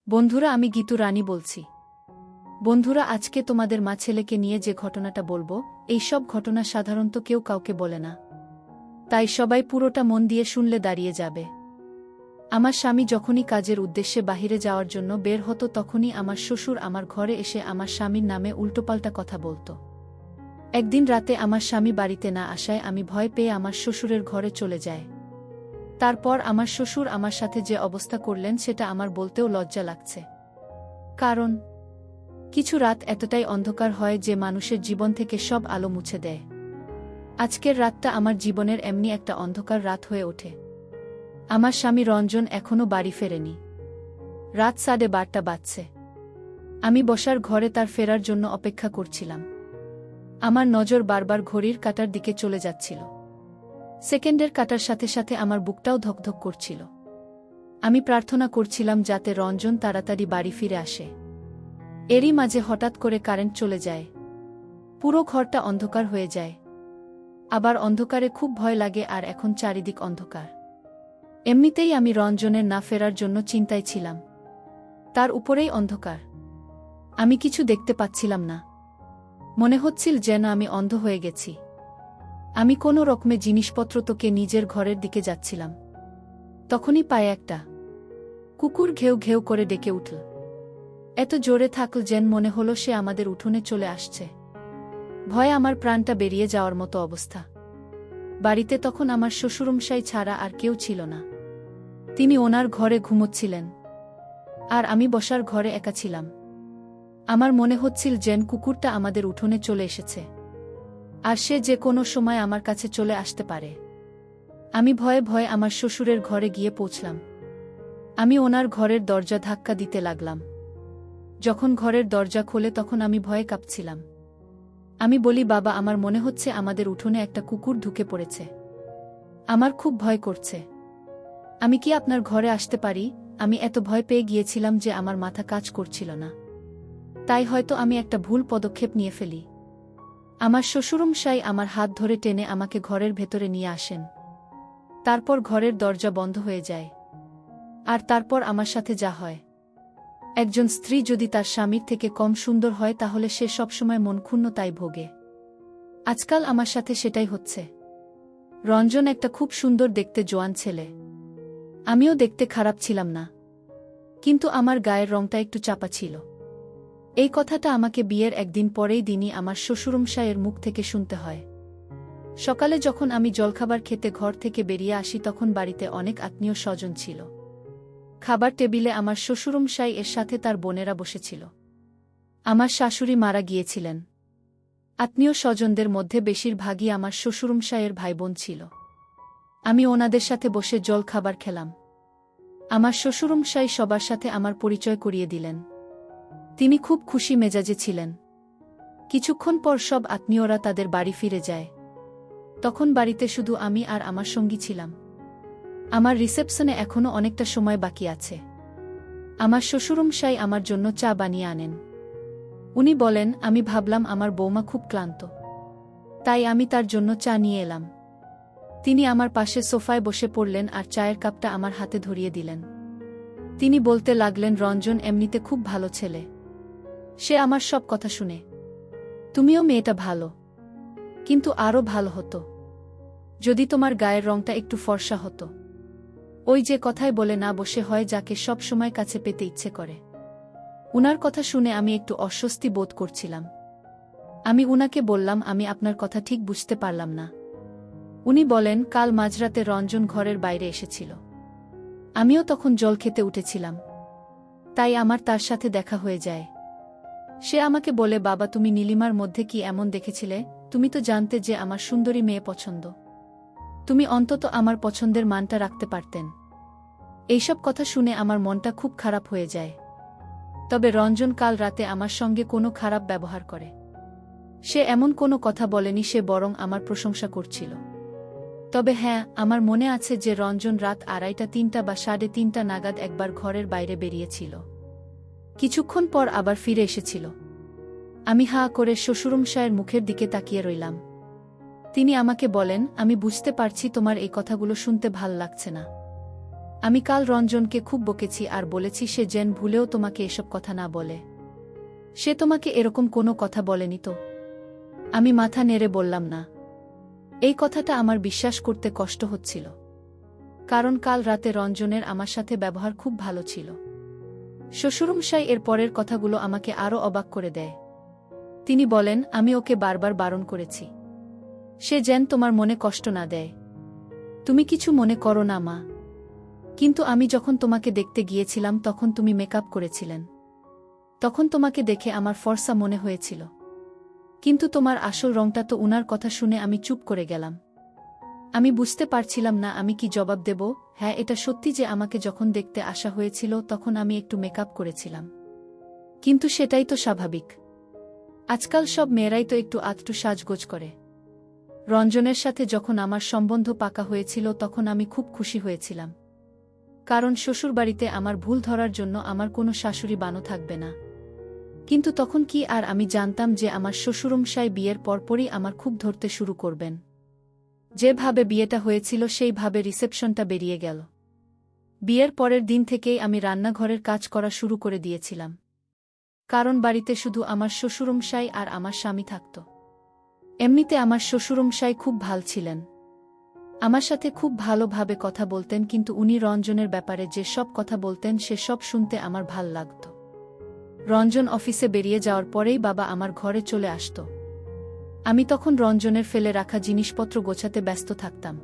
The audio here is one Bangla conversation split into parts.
বন্ধুরা, আমি গীতু রানী বলছি। বন্ধুরা, আজকে তোমাদের মা ছেলেকে নিয়ে যে ঘটনাটা বলবো, এই সব ঘটনা সাধারণত কেউ কাউকে বলে না, তাই সবাই পুরোটা মন দিয়ে শুনলে দাঁড়িয়ে যাবে। আমার স্বামী যখনই কাজের উদ্দেশ্যে বাহিরে যাওয়ার জন্য বের হতো, তখনই আমার শ্বশুর আমার ঘরে এসে আমার স্বামীর নামে উল্টোপাল্টা কথা বলতো। একদিন রাতে আমার স্বামী বাড়িতে না আসায় আমি ভয় পেয়ে আমার শ্বশুরের ঘরে চলে যাই। তারপর আমার শ্বশুর আমার সাথে যে অবস্থা করলেন সেটা আমার বলতেও লজ্জা লাগছে। কারণ কিছু রাত এতটাই অন্ধকার হয় যে মানুষের জীবন থেকে সব আলো মুছে দেয়। আজকের রাতটা আমার জীবনের এমনি একটা অন্ধকার রাত হয়ে ওঠে। আমার স্বামী রঞ্জন এখনও বাড়ি ফেরেনি। রাত 12:30 বাজছে। আমি বসার ঘরে তার ফেরার জন্য অপেক্ষা করছিলাম। আমার নজর বারবার ঘড়ির কাঁটার দিকে চলে যাচ্ছিল। সেকেন্ডের কাঁটার সাথে সাথে আমার বুকটাও ধকধক করছিল। আমি প্রার্থনা করছিলাম যাতে রঞ্জন তাড়াতাড়ি বাড়ি ফিরে আসে। এরই মাঝে হঠাৎ করে কারেন্ট চলে যায়। পুরো ঘরটা অন্ধকার হয়ে যায়। আবার অন্ধকারে খুব ভয় লাগে, আর এখন চারিদিক অন্ধকার। এমনিতেই আমি রঞ্জনের না ফেরার জন্য চিন্তায় ছিলাম, তার উপরেই অন্ধকার। আমি কিছু দেখতে পাচ্ছিলাম না। মনে হচ্ছিল যেন আমি অন্ধ হয়ে গেছি। আমি কোনো রকমে জিনিসপত্র তোকে নিজের ঘরের দিকে যাচ্ছিলাম। তখনই পায়ে একটা কুকুর ঘেউ ঘেউ করে ডেকে উঠল। এত জোরে থাকল যেন মনে হলো সে আমাদের উঠোনে চলে আসছে। ভয়ে আমার প্রাণটা বেরিয়ে যাওয়ার মতো অবস্থা। বাড়িতে তখন আমার শ্বশুরমশাই ছাড়া আর কেউ ছিল না। তিনি ওনার ঘরে ঘুমোচ্ছিলেন, আর আমি বসার ঘরে একা ছিলাম। আমার মনে হচ্ছিল যেন কুকুরটা আমাদের উঠোনে চলে এসেছে, আর সে যে কোনো সময় আমার কাছে চলে আসতে পারে। আমি ভয়ে ভয়ে আমার শ্বশুরের ঘরে গিয়ে পৌঁছলাম। আমি ওনার ঘরের দরজা ধাক্কা দিতে লাগলাম। যখন ঘরের দরজা খোলে তখন আমি ভয়ে কাঁপছিলাম। আমি বলি, বাবা, আমার মনে হচ্ছে আমাদের উঠোনে একটা কুকুর ঢুকে পড়েছে। আমার খুব ভয় করছে। আমি কি আপনার ঘরে আসতে পারি? আমি এত ভয় পেয়ে গিয়েছিলাম যে আমার মাথা কাজ করছিল না। তাই হয়তো আমি একটা ভুল পদক্ষেপ নিয়ে ফেলি। আমার শ্বশুরমশাই আমার হাত ধরে টেনে আমাকে ঘরের ভেতরে নিয়ে আসেন। তারপর ঘরের দরজা বন্ধ হয়ে যায়। আর তারপর আমার সাথে যা হয়। একজন স্ত্রী যদি তার স্বামীর থেকে কম সুন্দর হয়, তাহলে সে সবসময় মনক্ষুণ্ণতায় ভোগে। আজকাল আমার সাথে সেটাই হচ্ছে। রঞ্জন একটা খুব সুন্দর দেখতে জোয়ান ছেলে। আমিও দেখতে খারাপ ছিলাম না, কিন্তু আমার গায়ের রংটা একটু চাপা ছিল। এই কথাটা আমাকে বিয়ের একদিন পরেই দিনই আমার শ্বশুরমশাইয়ের মুখ থেকে শুনতে হয়। সকালে যখন আমি জলখাবার খেতে ঘর থেকে বেরিয়ে আসি, তখন বাড়িতে অনেক আত্মীয় স্বজন ছিল। খাবার টেবিলে আমার শ্বশুরমশাই এর সাথে তার বোনেরা বসেছিল। আমার শাশুড়ি মারা গিয়েছিলেন। আত্মীয় স্বজনদের মধ্যে বেশিরভাগই আমার শ্বশুরমশাইয়ের ভাইবোন ছিল। আমি ওনাদের সাথে বসে জল খাবার খেলাম। আমার শ্বশুরমশাই সবার সাথে আমার পরিচয় করিয়ে দিলেন। তিনি খুব খুশি মেজাজে ছিলেন। কিছুক্ষণ পর সব আত্মীয়রা তাদের বাড়ি ফিরে যায়। তখন বাড়িতে শুধু আমি আর আমার সঙ্গী ছিলাম। আমার রিসেপশনে এখনো অনেকটা সময় বাকি আছে। আমার শ্বশুরমশাই আমার জন্য চা বানিয়ে আনেন। উনি বলেন, আমি ভাবলাম আমার বৌমা খুব ক্লান্ত, তাই আমি তার জন্য চা নিয়ে এলাম। তিনি আমার পাশে সোফায় বসে পড়লেন আর চায়ের কাপটা আমার হাতে ধরিয়ে দিলেন। তিনি বলতে লাগলেন, রঞ্জন এমনিতে খুব ভালো ছেলে। সে আমার সব কথা শুনে। তুমিও মেয়েটা ভালো, কিন্তু আরও ভালো হতো যদি তোমার গায়ের রংটা একটু ফর্সা হতো। ওই যে কথায় বলে, না বসে হয় যাকে সব সময় কাছে পেতে ইচ্ছে করে। উনার কথা শুনে আমি একটু অস্বস্তি বোধ করছিলাম। আমি উনাকে বললাম, আমি আপনার কথা ঠিক বুঝতে পারলাম না। উনি বলেন, কাল মাঝরাতে রঞ্জন ঘরের বাইরে এসেছিল। আমিও তখন জল খেতে উঠেছিলাম, তাই আমার তার সাথে দেখা হয়ে যায়। সে আমাকে বলে, বাবা, তুমি নীলিমার মধ্যে কি এমন দেখেছিলে? তুমি তো জানতে যে আমার সুন্দরী মেয়ে পছন্দ। তুমি অন্তত আমার পছন্দের মানটা রাখতে পারতেন। এইসব কথা শুনে আমার মনটা খুব খারাপ হয়ে যায়। তবে রঞ্জন কাল রাতে আমার সঙ্গে কোনো খারাপ ব্যবহার করে। সে এমন কোনো কথা বলেনি, সে বরং আমার প্রশংসা করছিল। তবে হ্যাঁ, আমার মনে আছে যে রঞ্জন রাত 2:30 বা 3:30 নাগাদ একবার ঘরের বাইরে বেরিয়েছিল। কিছুক্ষণ পর আবার ফিরে এসেছিল। আমি হাঁ করে শ্বশুরমশায়ের মুখের দিকে তাকিয়ে রইলাম। তিনি আমাকে বলেন, আমি বুঝতে পারছি তোমার এই কথাগুলো শুনতে ভাল লাগছে না। আমি কাল রঞ্জনকে খুব বকেছি আর বলেছি সে যেন ভুলেও তোমাকে এসব কথা না বলে। সে তোমাকে এরকম কোনো কথা বলেনি তো? আমি মাথা নেড়ে বললাম না। এই কথাটা আমার বিশ্বাস করতে কষ্ট হচ্ছিল, কারণ কাল রাতে রঞ্জনের আমার সাথে ব্যবহার খুব ভালো ছিল। শ্বশুরমশাই এর পরের কথাগুলো আমাকে আরও অবাক করে দেয়। তিনি বলেন, আমি ওকে বারবার বারণ করেছি, সে যেন তোমার মনে কষ্ট না দেয়। তুমি কিছু মনে করো না মা। কিন্তু আমি যখন তোমাকে দেখতে গিয়েছিলাম তখন তুমি মেকআপ করেছিলেন। তখন তোমাকে দেখে আমার ফর্সা মনে হয়েছিল, কিন্তু তোমার আসল রংটা তো উনার কথা শুনে আমি চুপ করে গেলাম। আমি বুঝতে পারছিলাম না আমি কি জবাব দেব। হ্যাঁ, এটা সত্যি যে আমাকে যখন দেখতে আসা হয়েছিল তখন আমি একটু মেকআপ করেছিলাম, কিন্তু সেটাই তো স্বাভাবিক। আজকাল সব মেয়েরাই তো একটু আধটু সাজগোজ করে। রঞ্জনের সাথে যখন আমার সম্বন্ধ পাকা হয়েছিল তখন আমি খুব খুশি হয়েছিলাম, কারণ শ্বশুরবাড়িতে আমার ভুল ধরার জন্য আমার কোনো শাশুড়ি বানো থাকবে না। কিন্তু তখন কি আর আমি জানতাম যে আমার শ্বশুরমশাই বিয়ের পরপরই আমার খুব ধরতে শুরু করবেন। যেভাবে বিয়েটা হয়েছিল সেইভাবে রিসেপশনটা বেরিয়ে গেল। বিয়ের পরের দিন থেকেই আমি রান্নাঘরের কাজ করা শুরু করে দিয়েছিলাম, কারণ বাড়িতে শুধু আমার শ্বশুরমশাই আর আমার স্বামী থাকত। এমনিতে আমার শ্বশুরমশাই খুব ভাল ছিলেন, আমার সাথে খুব ভালোভাবে কথা বলতেন, কিন্তু উনি রঞ্জনের ব্যাপারে যে সব কথা বলতেন সে সব শুনতে আমার ভাল লাগত। রঞ্জন অফিসে বেরিয়ে যাওয়ার পরেই বাবা আমার ঘরে চলে আসত। আমি তখন রঞ্জনের ফেলে রাখা জিনিসপত্র গোছাতে ব্যস্ত থাকতাম।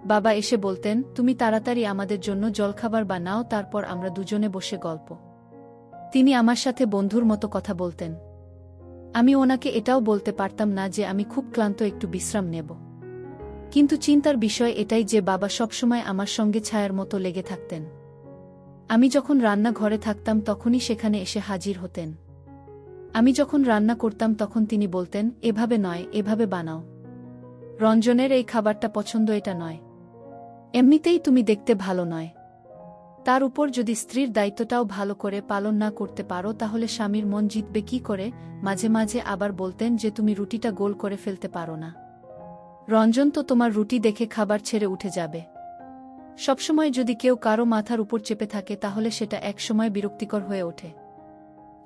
বাবা এসে বলতেন, তুমি তাড়াতাড়ি আমাদের জন্য জলখাবার বানাও, তারপর আমরা দুজনে বসে গল্প। তিনি আমার সাথে বন্ধুর মতো কথা বলতেন। আমি ওনাকে এটাও বলতে পারতাম না যে আমি খুব ক্লান্ত, একটু বিশ্রাম নেব। কিন্তু চিন্তার বিষয় এটাই যে বাবা সবসময় আমার সঙ্গে ছায়ার মতো লেগে থাকতেন। আমি যখন রান্নাঘরে থাকতাম তখনই সেখানে এসে হাজির হতেন। আমি যখন রান্না করতাম তখন তিনি বলতেন, এভাবে নয়, এভাবে বানাও। রঞ্জনের এই খাবারটা পছন্দ, এটা নয়। এমনিতেই তুমি দেখতে ভালো নয়। তার উপর যদি স্ত্রীর দায়িত্বটাও ভালো করে পালন না করতে পারো তাহলে স্বামীর মন জিতবে কি করে। মাঝে মাঝে আবার বলতেন যে তুমি রুটিটা গোল করে ফেলতে পারো না। রঞ্জন তো তোমার রুটি দেখে খাবার ছেড়ে উঠে যাবে। সবসময় যদি কেউ কারো মাথার উপর চেপে থাকে তাহলে সেটা একসময় বিরক্তিকর হয়ে ওঠে।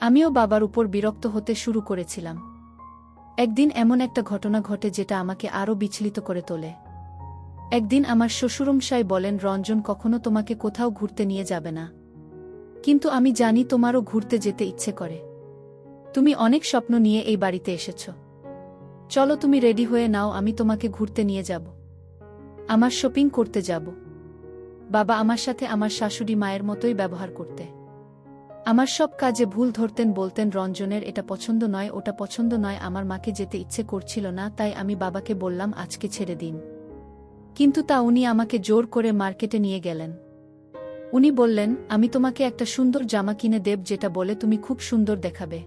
আমিও বাবার উপর বিরক্ত হতে শুরু করেছিলাম। একদিন এমন একটা ঘটনা ঘটে যেটা আমাকে আরও বিচলিত করে তোলে। একদিন আমার শ্বশুরমশাই বলেন, রঞ্জন কখনো তোমাকে কোথাও ঘুরতে নিয়ে যাবে না, কিন্তু আমি জানি তোমারও ঘুরতে যেতে ইচ্ছে করে। তুমি অনেক স্বপ্ন নিয়ে এই বাড়িতে এসেছ। চলো, তুমি রেডি হয়ে নাও, আমি তোমাকে ঘুরতে নিয়ে যাব। আমার শপিং করতে যাব। বাবা আমার সাথে আমার শাশুড়ি মায়ের মতোই ব্যবহার করতে। আমার সব কাজে ভুল ধরতেন, বলতেন রঞ্জনের এটা পছন্দ নয়, ওটা পছন্দ নয়। আমার মাকে যেতে ইচ্ছে করছিল না, তাই আমি বাবাকে বললাম আজকে ছেড়ে দিন। কিন্তু তা উনি আমাকে জোর করে মার্কেটে নিয়ে গেলেন। উনি বললেন, আমি তোমাকে একটা সুন্দর জামা কিনে দেব যেটা বলে তুমি খুব সুন্দর দেখাবে।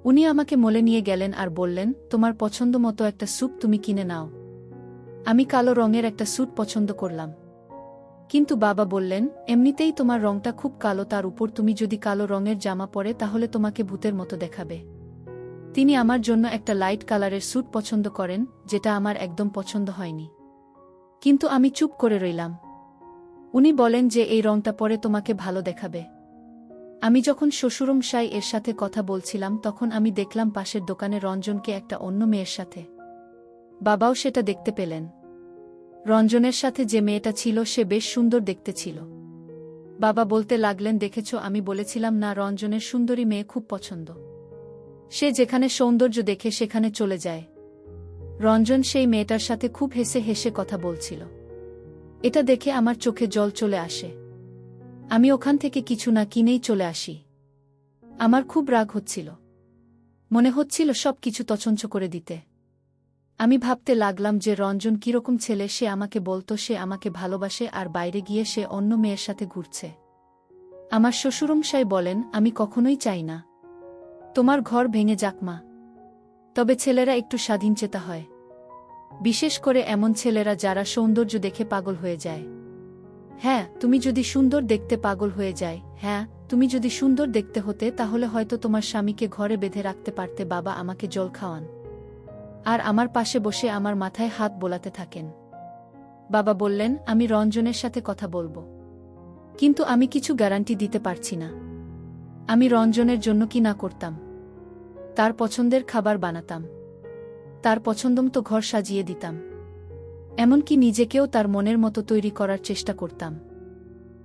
উনি আমাকে মলে নিয়ে গেলেন আর বললেন, তোমার পছন্দ মতো একটা স্যুট তুমি কিনে নাও। আমি কালো রঙের একটা স্যুট পছন্দ করলাম, কিন্তু বাবা বললেন, এমনিতেই তোমার রংটা খুব কালো, তার উপর তুমি যদি কালো রঙের জামা পরে তাহলে তোমাকে ভূতের মতো দেখাবে। তিনি আমার জন্য একটা লাইট কালারের স্যুট পছন্দ করেন, যেটা আমার একদম পছন্দ হয়নি। কিন্তু আমি চুপ করে রইলাম। উনি বলেন যে এই রংটা পরে তোমাকে ভালো দেখাবে। আমি যখন শ্বশুরমশাই এর সাথে কথা বলছিলাম তখন আমি দেখলাম পাশের দোকানে রঞ্জনকে একটা অন্য মেয়ের সাথে। বাবাও সেটা দেখতে পেলেন। রঞ্জনের সাথে যে মেয়েটা ছিল সে বেশ সুন্দর দেখতে ছিল। বাবা বলতে লাগলেন, দেখেছ, আমি বলেছিলাম না রঞ্জনের সুন্দরী মেয়ে খুব পছন্দ। সে যেখানে সৌন্দর্য দেখে সেখানে চলে যায়। রঞ্জন সেই মেয়েটার সাথে খুব হেসে হেসে কথা বলছিল। এটা দেখে আমার চোখে জল চলে আসে। আমি ওখান থেকে কিছু না কিনেই চলে আসি। আমার খুব রাগ হচ্ছিল, মনে হচ্ছিল সব কিছু তছনছ করে দিতে। আমি ভাবতে লাগলাম যে রঞ্জন কিরকম ছেলে, সে আমাকে বলতো সে আমাকে ভালোবাসে আর বাইরে গিয়ে সে অন্য মেয়ের সাথে ঘুরছে। আমার শ্বশুরমশাই বলেন, আমি কখনোই চাই না তোমার ঘর ভেঙে যাক মা। তবে ছেলেরা একটু স্বাধীনচেতা হয়, বিশেষ করে এমন ছেলেরা যারা সৌন্দর্য দেখে পাগল হয়ে যায়। হ্যাঁ, তুমি যদি সুন্দর দেখতে পাগল হয়ে যায়, হ্যাঁ, তুমি যদি সুন্দর দেখতে হতে তাহলে হয়তো তোমার স্বামীকে ঘরে বেঁধে রাখতে পারতে। বাবা আমাকে জল খাওয়ান আর আমার পাশে বসে আমার মাথায় হাত বোলাতে থাকেন। বাবা বললেন, আমি রঞ্জনের সাথে কথা বলবো। কিন্তু আমি কিছু গ্যারান্টি দিতে পারছি না। আমি রঞ্জনের জন্য কি না করতাম। তার পছন্দের খাবার বানাতাম, তার পছন্দমতো ঘর সাজিয়ে দিতাম, এমনকি নিজেকেও তার মনের মতো তৈরি করার চেষ্টা করতাম।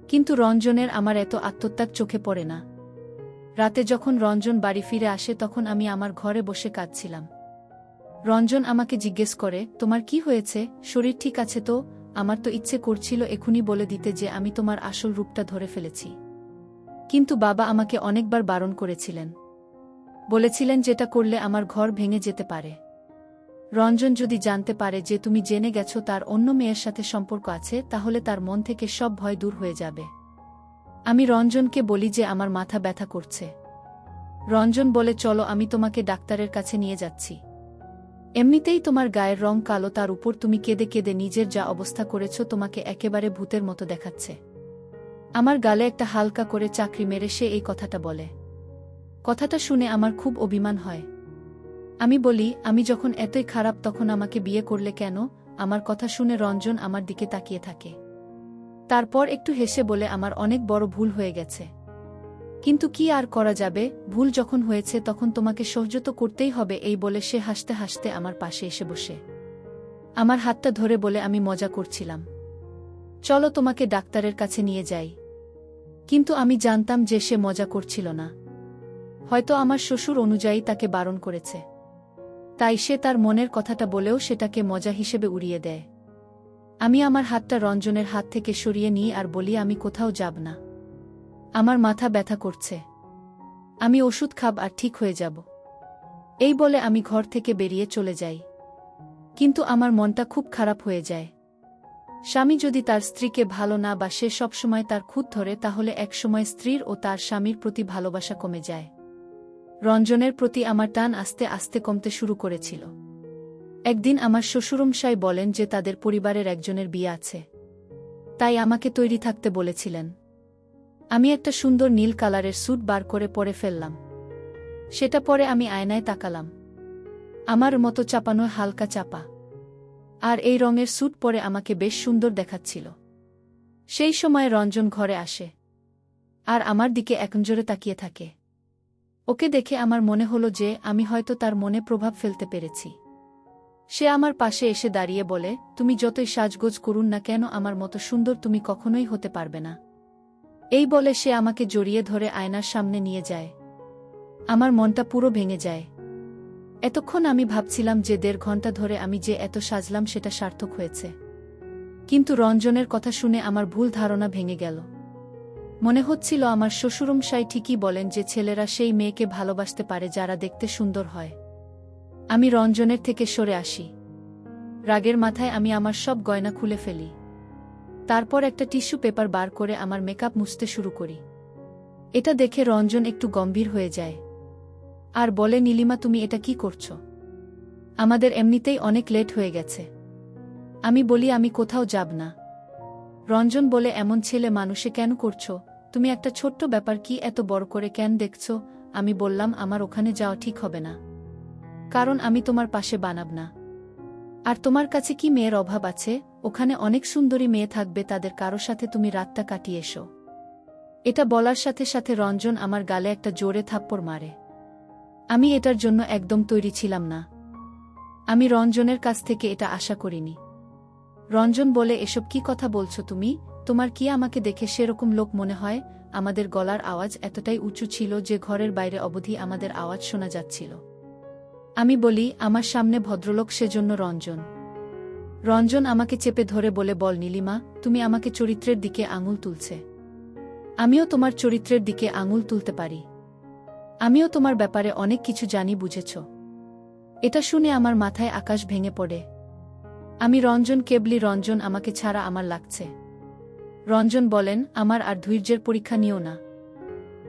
কিন্তু রঞ্জনের আমার এত আত্মত্যাগ চোখে পড়ে না। রাতে যখন রঞ্জন বাড়ি ফিরে আসে তখন আমি আমার ঘরে বসে কাঁদছিলাম। রঞ্জন আমাকে জিজ্ঞেস করে, তোমার কি হয়েছে, শরীর ঠিক আছে তো? আমার তো ইচ্ছে করছিল এখুনি বলে দিতে যে আমি তোমার আসল রূপটা ধরে ফেলেছি। কিন্তু বাবা আমাকে অনেকবার বারণ করেছিলেন। বলেছিলেন যেটা করলে আমার ঘর ভেঙে যেতে পারে। রঞ্জন যদি জানতে পারে যে তুমি জেনে গেছো তার অন্য মেয়ের সাথে সম্পর্ক আছে, তাহলে তার মন থেকে সব ভয় দূর হয়ে যাবে। আমি রঞ্জনকে বলি যে আমার মাথা ব্যথা করছে। রঞ্জন বলে, চলো আমি তোমাকে ডাক্তারের কাছে নিয়ে যাচ্ছি। এমনিতেই তোমার গায়ের রং কালো, তার উপর তুমি কেঁদে কেঁদে নিজের যা অবস্থা করেছ তোমাকে একেবারে ভূতের মতো দেখাচ্ছে। আমার গালে একটা হালকা করে চাকরি মেরে সে এই কথাটা বলে। কথাটা শুনে আমার খুব অভিমান হয়। আমি বলি, আমি যখন এতই খারাপ তখন আমাকে বিয়ে করলে কেন? আমার কথা শুনে রঞ্জন আমার দিকে তাকিয়ে থাকে। তারপর একটু হেসে বলে, আমার অনেক বড় ভুল হয়ে গেছে। কিন্তু কি আর করা যাবে, ভুল যখন হয়েছে তখন তোমাকে সহ্য তো করতেই হবে। এই বলে সে হাসতে হাসতে আমার পাশে এসে বসে আমার হাতটা ধরে বলে, আমি মজা করছিলাম, চলো তোমাকে ডাক্তারের কাছে নিয়ে যাই। কিন্তু আমি জানতাম যে সে মজা করছিল না। হয়তো আমার শ্বশুর অনুযায়ী তাকে বারণ করেছে, তাই সে তার মনের কথাটা বলেও সেটাকে মজা হিসেবে উড়িয়ে দেয়। আমি আমার হাতটা রঞ্জনের হাত থেকে সরিয়ে নিই আর বলি, আমি কোথাও যাব না। আমার মাথা ব্যথা করছে, আমি ওষুধ খাব আর ঠিক হয়ে যাব। এই বলে আমি ঘর থেকে বেরিয়ে চলে যাই। কিন্তু আমার মনটা খুব খারাপ হয়ে যায়। স্বামী যদি তার স্ত্রীকে ভালো না বাসে, সবসময় তার খুঁত ধরে, তাহলে একসময় স্ত্রীর ও তার স্বামীর প্রতি ভালোবাসা কমে যায়। রঞ্জনের প্রতি আমার টান আস্তে আস্তে কমতে শুরু করেছিল। একদিন আমার শ্বশুরমশাই বলেন যে তাদের পরিবারের একজনের বিয়ে আছে, তাই আমাকে তৈরি থাকতে বলেছিলেন। আমি একটা সুন্দর নীল কালারের স্যুট বার করে পরে ফেললাম। সেটা পরে আমি আয়নায় তাকালাম। আমার মতো চাপানো, হালকা চাপা, আর এই রঙের স্যুট পরে আমাকে বেশ সুন্দর দেখাচ্ছিল। সেই সময় রঞ্জন ঘরে আসে আর আমার দিকে একনজোরে তাকিয়ে থাকে। ওকে দেখে আমার মনে হলো যে আমি হয়তো তার মনে প্রভাব ফেলতে পেরেছি। সে আমার পাশে এসে দাঁড়িয়ে বলে, তুমি যতই সাজগোজ করুন না কেন, আমার মতো সুন্দর তুমি কখনোই হতে পারবে না। এই বলে সে আমাকে জড়িয়ে ধরে আয়নার সামনে নিয়ে যায়। আমার মনটা পুরো ভেঙে যায়। এতক্ষণ আমি ভাবছিলাম যে 1.5 ঘন্টা ধরে আমি যে এত সাজলাম সেটা সার্থক হয়েছে। কিন্তু রঞ্জনের কথা শুনে আমার ভুল ধারণা ভেঙে গেল। মনে হচ্ছিল আমার শ্বশুরমশাই ঠিকই বলেন যে ছেলেরা সেই মেয়েকে ভালোবাসতে পারে যারা দেখতে সুন্দর হয়। আমি রঞ্জনের থেকে সরে আসি। রাগের মাথায় আমি আমার সব গয়না খুলে ফেলি। তারপর একটা টিস্যু পেপার বার করে আমার মেকআপ মুছতে শুরু করি। এটা দেখে রঞ্জন একটু গম্ভীর হয়ে যায় আর বলে, নীলিমা তুমি এটা কি করছো? আমাদের এমনিতেই অনেক লেট হয়ে গেছে। আমি বলি, আমি কোথাও যাব না। রঞ্জন বলে, এমন ছেলে মানুষে কেন করছো? তুমি একটা ছোট্ট ব্যাপার কি এত বড় করে কেন দেখছো? আমি বললাম, আমার ওখানে যাওয়া ঠিক হবে না, কারণ আমি তোমার পাশে বানাব না। আর তোমার কাছে কি মেয়ের অভাব আছে? ওখানে অনেক সুন্দরী মেয়ে থাকবে, তাদের কারো সাথে তুমি রাতটা কাটিয়ে এসো। এটা বলার সাথে সাথে রঞ্জন আমার গালে একটা জোরে থাপ্পড় মারে। আমি এটার জন্য একদম তৈরি ছিলাম না। আমি রঞ্জনের কাছ থেকে এটা আশা করিনি। রঞ্জন বলে, এসব কি কথা বলছো তুমি? তোমার কি আমাকে দেখে সেরকম লোক মনে হয়? আমাদের গলার আওয়াজ এতটাই উঁচু ছিল যে ঘরের বাইরে অবধি আমাদের আওয়াজ শোনা যাচ্ছিল। আমি বলি, আমার সামনে ভদ্রলোক, সেজন্য রঞ্জন। রঞ্জন আমাকে চেপে ধরে বলে, বল নীলিমা, তুমি আমাকে চরিত্রের দিকে আঙুল তুলছে। আমিও তোমার চরিত্রের দিকে আঙুল তুলতে পারি। আমিও তোমার ব্যাপারে অনেক কিছু জানি, বুঝেছ? এটা শুনে আমার মাথায় আকাশ ভেঙে পড়ে। আমি রঞ্জনকে বলি, রঞ্জন আমাকে ছাড়া আমার লাগছে। রঞ্জন বলেন, আমার আর ধৈর্যের পরীক্ষা নিও না।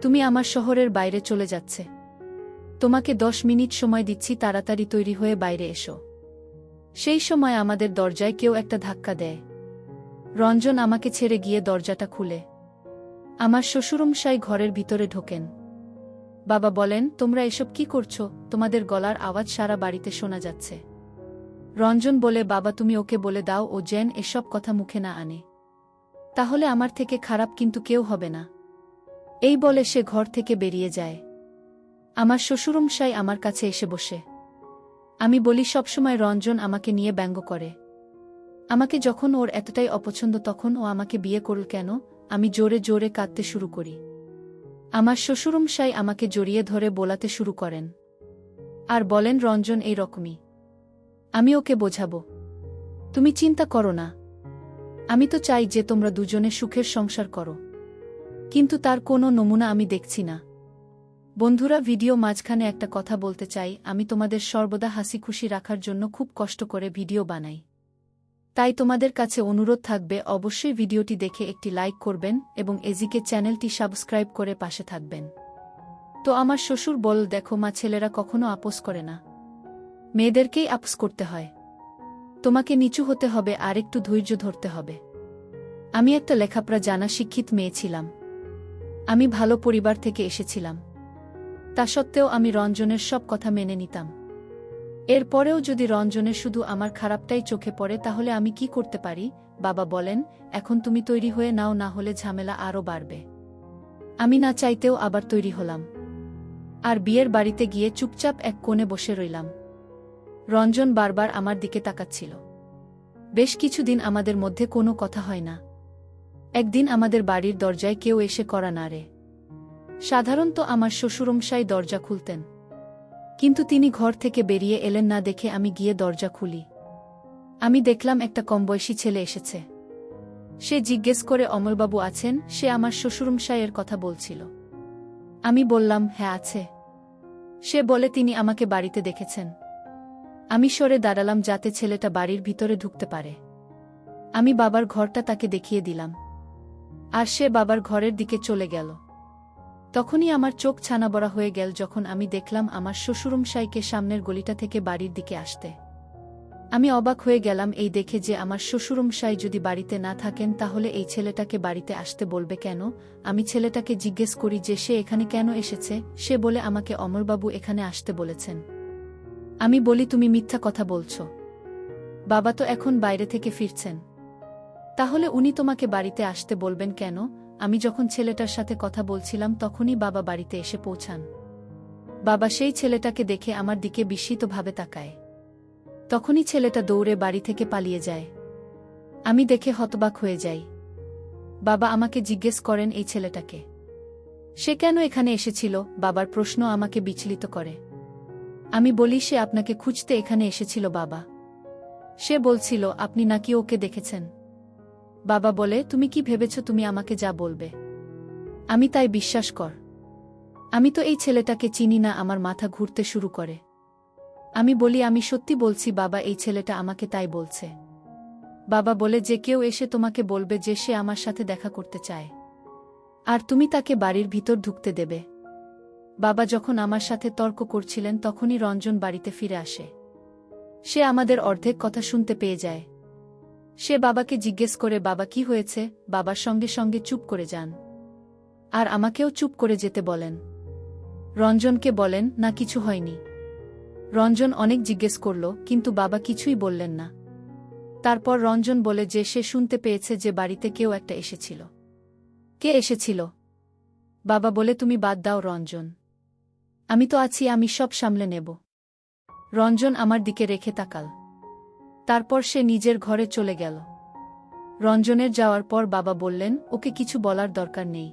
তুমি আমার শহরের বাইরে চলে যাচ্ছে। তোমাকে 10 মিনিট সময় দিচ্ছি, তাড়াতাড়ি তৈরি হয়ে বাইরে এসো। সেই সময় আমাদের দরজায় কেউ একটা ধাক্কা দেয়। রঞ্জন আমাকে ছেড়ে গিয়ে দরজাটা খুলে আমার শ্বশুরমশাই ঘরের ভিতরে ঢোকেন। বাবা বলেন, তোমরা এসব কি করছো? তোমাদের গলার আওয়াজ সারা বাড়িতে শোনা যাচ্ছে। রঞ্জন বলে, বাবা তুমি ওকে বলে দাও ও যেন এসব কথা মুখে না আনে। তাহলে আমার থেকে খারাপ কিন্তু কেউ হবে না। এই বলে সে ঘর থেকে বেরিয়ে যায়। আমার শ্বশুরমশাই আমার কাছে এসে বসে। আমি বলি সবসময় রঞ্জন আমাকে নিয়ে ব্যঙ্গ করে। আমাকে যখন ওর এতটাই অপছন্দ তখন ও আমাকে বিয়ে করল কেন? আমি জোরে জোরে কাঁদতে শুরু করি। আমার শ্বশুরমশাই আমাকে জড়িয়ে ধরে বোলাতে শুরু করেন আর বলেন, রঞ্জন এই রকমই, আমি ওকে বোঝাবো, তুমি চিন্তা করো না। আমি তো চাই যে তোমরা দুজনে সুখের সংসার করো, কিন্তু তার কোনো নমুনা আমি দেখছি না। বন্ধুরা, ভিডিও মাঝখানে একটা কথা বলতে চাই। আমি তোমাদের সর্বদা হাসি খুশি রাখার জন্য খুব কষ্ট করে ভিডিও বানাই। তাই তোমাদের কাছে অনুরোধ থাকবে অবশ্যই ভিডিওটি দেখে একটি লাইক করবেন এবং এজিকে চ্যানেলটি সাবস্ক্রাইব করে পাশে থাকবেন। তো আমার শ্বশুর বল, দেখো মা, ছেলেরা কখনো আপোস করে না, মেয়েদেরকেই আপোস করতে হয়। তোমাকে নিচু হতে হবে আর একটু ধৈর্য ধরতে হবে। আমি একটা লেখাপড়া জানা শিক্ষিত মেয়ে ছিলাম। আমি ভালো পরিবার থেকে এসেছিলাম। তা সত্ত্বেও আমি রঞ্জনের সব কথা মেনে নিতাম। এরপরেও যদি রঞ্জনের শুধু আমার খারাপটাই চোখে পড়ে তাহলে আমি কি করতে পারি? বাবা বলেন, এখন তুমি তৈরি হয়ে নাও, না হলে ঝামেলা আরও বাড়বে। আমি না চাইতেও আবার তৈরি হলাম আর বিয়ের বাড়িতে গিয়ে চুপচাপ এক কোণে বসে রইলাম। রঞ্জন বারবার আমার দিকে তাকাচ্ছিল। বেশ কিছুদিন আমাদের মধ্যে কোনো কথা হয় না। একদিন আমাদের বাড়ির দরজায় কেউ এসে কড়া নাড়ে। সাধারণত আমার শ্বশুরমশাই দরজা খুলতেন, কিন্তু তিনি ঘর থেকে বেরিয়ে এলেন না দেখে আমি গিয়ে দরজা খুলি। আমি দেখলাম একটা কমবয়সী ছেলে এসেছে। সে জিজ্ঞেস করে, অমলবাবু আছেন? সে আমার শ্বশুরমশাইয়ের কথা বলছিল। আমি বললাম, হ্যাঁ আছে। সে বলে তিনি আমাকে বাড়িতে দেখেছেন। আমি সরে দাঁড়ালাম যাতে ছেলেটা বাড়ির ভিতরে ঢুকতে পারে। আমি বাবার ঘরটা তাকে দেখিয়ে দিলাম আর সে বাবার ঘরের দিকে চলে গেল। তখনই আমার চোখ ছানাবড়া হয়ে গেল যখন আমি দেখলাম আমার শ্বশুরমশাইকে সামনের গলিটা থেকে বাড়ির দিকে আসতে। আমি অবাক হয়ে গেলাম এই দেখে যে আমার শ্বশুরমশাই যদি বাড়িতে না থাকেন তাহলে এই ছেলেটাকে বাড়িতে আসতে বলবে কেন? আমি ছেলেটাকে জিজ্ঞেস করি যে সে এখানে কেন এসেছে। সে বলে আমাকে অমরবাবু এখানে আসতে বলেছেন। আমি বলি, তুমি মিথ্যা কথা বলছো, বাবা তো এখন বাইরে থেকে ফিরছেন, তাহলে উনি তোমাকে বাড়িতে আসতে বলবেন কেন? আমি যখন ছেলেটার সাথে কথা বলছিলাম তখনই বাবা বাড়িতে এসে পৌঁছান। বাবা সেই ছেলেটাকে দেখে আমার দিকে বিস্মিতভাবে তাকায়। তখনই ছেলেটা দৌড়ে বাড়ি থেকে পালিয়ে যায়। আমি দেখে হতবাক হয়ে যাই। বাবা আমাকে জিজ্ঞেস করেন, এই ছেলেটাকে, সে কেন এখানে এসেছিল? বাবার প্রশ্ন আমাকে বিচলিত করে। আমি বলি, সে আপনাকে খুঁজতে এখানে এসেছিল বাবা। সে বলছিল আপনি নাকি ওকে দেখেছেন। বাবা বলে, তুমি কি ভেবেছ তুমি আমাকে যা বলবে আমি তাই বিশ্বাস কর? আমি তো এই ছেলেটাকে চিনি না। আমার মাথা ঘুরতে শুরু করে। আমি বলি, আমি সত্যি বলছি বাবা, এই ছেলেটা আমাকে তাই বলছে। বাবা বলে, যে কেউ এসে তোমাকে বলবে যে সে আমার সাথে দেখা করতে চায় আর তুমি তাকে বাড়ির ভিতর ঢুকতে দেবে। বাবা যখন আমার সাথে তর্ক করছিলেন তখনই রঞ্জন বাড়িতে ফিরে আসে। সে আমাদের অর্ধেক কথা শুনতে পেয়ে যায়। সে বাবাকে জিজ্ঞেস করে, বাবা কি হয়েছে? বাবার সঙ্গে সঙ্গে চুপ করে যান আর আমাকেও চুপ করে যেতে বলেন। রঞ্জনকে বলেন, না কিছু হয়নি। রঞ্জন অনেক জিজ্ঞেস করল, কিন্তু বাবা কিছুই বললেন না। তারপর রঞ্জন বলে যে সে শুনতে পেয়েছে যে বাড়িতে কেউ একটা এসেছিল। কে এসেছিল? বাবা বলে, তুমি বাদ দাও রঞ্জন, আমি তো আছি, আমি সব সামলে নেব। রঞ্জন আমার দিকে রেখে তাকাল। তারপর সে নিজের ঘরে চলে গেল। রঞ্জনের যাওয়ার পর বাবা বললেন, ওকে কিছু বলার দরকার নেই।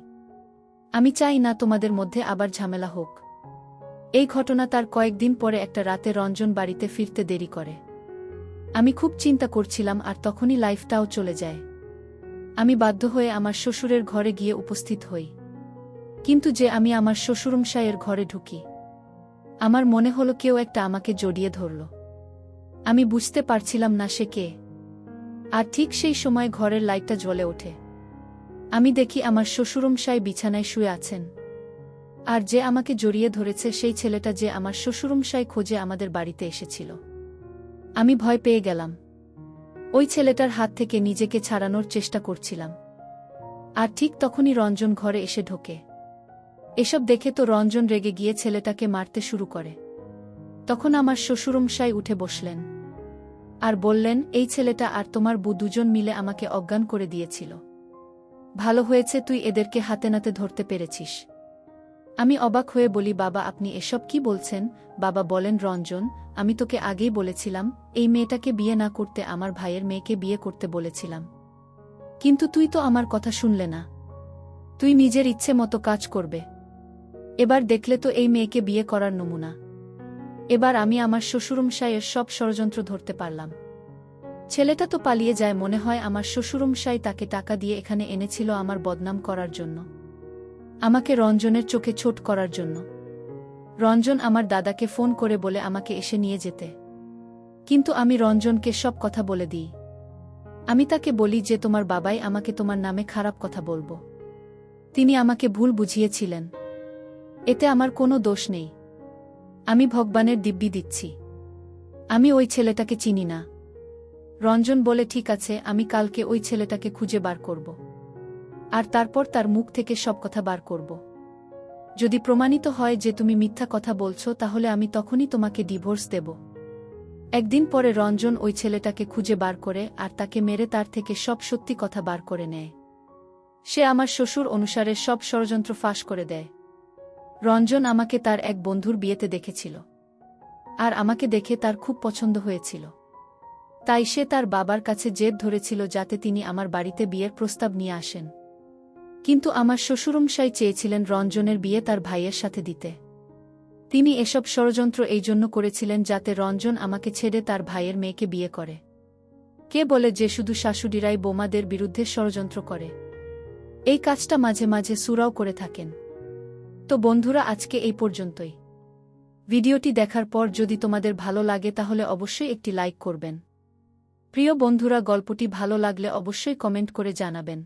আমি চাই না তোমাদের মধ্যে আবার ঝামেলা হোক। এই ঘটনা তার কয়েকদিন পরে একটা রাতে রঞ্জন বাড়িতে ফিরতে দেরি করে। আমি খুব চিন্তা করছিলাম আর তখনই লাইফটাও চলে যায়। আমি বাধ্য হয়ে আমার শ্বশুরের ঘরে গিয়ে উপস্থিত হই। কিন্তু যে আমি আমার শ্বশুরমশাইয়ের ঘরে ঢুকি, আমার মনে হলো কেউ একটা আমাকে জড়িয়ে ধরল। আমি বুঝতে পারছিলাম না সে কে। আর ঠিক সেই সময় ঘরের লাইটটা জ্বলে ওঠে। আমি দেখি আমার শ্বশুরমশাই বিছানায় শুয়ে আছেন আর যে আমাকে জড়িয়ে ধরেছে সেই ছেলেটা যে আমার শ্বশুরমশাই খোঁজে আমাদের বাড়িতে এসেছিল। আমি ভয় পেয়ে গেলাম। ওই ছেলেটার হাত থেকে নিজেকে ছাড়ানোর চেষ্টা করছিলাম। আর ঠিক তখনই রঞ্জন ঘরে এসে ঢোকে। এসব দেখে তো রঞ্জন রেগে গিয়ে ছেলেটাকে মারতে শুরু করে। তখন আমার শ্বশুরমশাই উঠে বসলেন আর বললেন, এই ছেলেটা আর তোমার বউ দুজন মিলে আমাকে অজ্ঞান করে দিয়েছিল। ভালো হয়েছে তুই এদেরকে হাতে নাতে ধরতে পেরেছিস। আমি অবাক হয়ে বলি, বাবা আপনি এসব কি বলছেন? বাবা বলেন, রঞ্জন, আমি তোকে আগেই বলেছিলাম এই মেয়েটাকে বিয়ে না করতে, আমার ভাইয়ের মেয়েকে বিয়ে করতে বলেছিলাম। কিন্তু তুই তো আমার কথা শুনলে না। তুই নিজের ইচ্ছে মতো কাজ করবে। এবার দেখলে তো এই মেয়েকে বিয়ে করার নমুনা। এবার আমি আমার শ্বশুরমশাইয়ের সব ষড়যন্ত্র ধরতে পারলাম। ছেলেটা তো পালিয়ে যায়, মনে হয় আমার শ্বশুরমশাই তাকে টাকা দিয়ে এখানে এনেছিল আমার বদনাম করার জন্য, আমাকে রঞ্জনের চোখে ছোট করার জন্য। রঞ্জন আমার দাদাকে ফোন করে বলে আমাকে এসে নিয়ে যেতে। কিন্তু আমি রঞ্জনকে সব কথা বলে দিই। আমি তাকে বলি যে তোমার বাবাই আমাকে তোমার নামে খারাপ কথা বলবো। তিনি আমাকে ভুল বুঝিয়েছিলেন। এতে আমার কোনো দোষ নেই। আমি ভগবানের দিব্যি দিচ্ছি। আমি ওই ছেলেটাকে চিনি না। রঞ্জন বলে, ঠিক আছে, আমি কালকে ওই ছেলেটাকে খুঁজে বার করব। আর তারপর তার মুখ থেকে সব কথা বার করব। যদি প্রমাণিত হয় যে তুমি মিথ্যা কথা বলছো, তাহলে আমি তখনই তোমাকে ডিভোর্স দেব। একদিন পরে রঞ্জন ওই ছেলেটাকে খুঁজে বার করে আর তাকে মেরে তার থেকে সব সত্যি কথা বার করে নেয়। সে আমার শ্বশুর অনুসারে সব ষড়যন্ত্র ফাঁস করে দেয়। রঞ্জন আমাকে তার এক বন্ধুর বিয়েতে দেখেছিল। আর আমাকে দেখে তার খুব পছন্দ হয়েছিল। তাই সে তার বাবার কাছে জেদ ধরেছিল যাতে তিনি আমার বাড়িতে বিয়ের প্রস্তাব নিয়ে আসেন। কিন্তু আমার শ্বশুরমশাই চেয়েছিলেন রঞ্জনের বিয়ে তার ভাইয়ের সাথে দিতে। তিনি এসব ষড়যন্ত্র এই জন্য করেছিলেন যাতে রঞ্জন আমাকে ছেড়ে তার ভাইয়ের মেয়েকে বিয়ে করে। কে বলে যে শুধু শাশুড়িরাই বোমাদের বিরুদ্ধে ষড়যন্ত্র করে? এই কাজটা মাঝে মাঝে সুরাও করে থাকেন। তো বন্ধুরা, আজকে এই পর্যন্তই। ভিডিওটি দেখার পর যদি তোমাদের ভালো লাগে তাহলে অবশ্যই একটি লাইক করবেন। প্রিয় বন্ধুরা, গল্পটি ভালো লাগলে অবশ্যই কমেন্ট করে জানাবেন।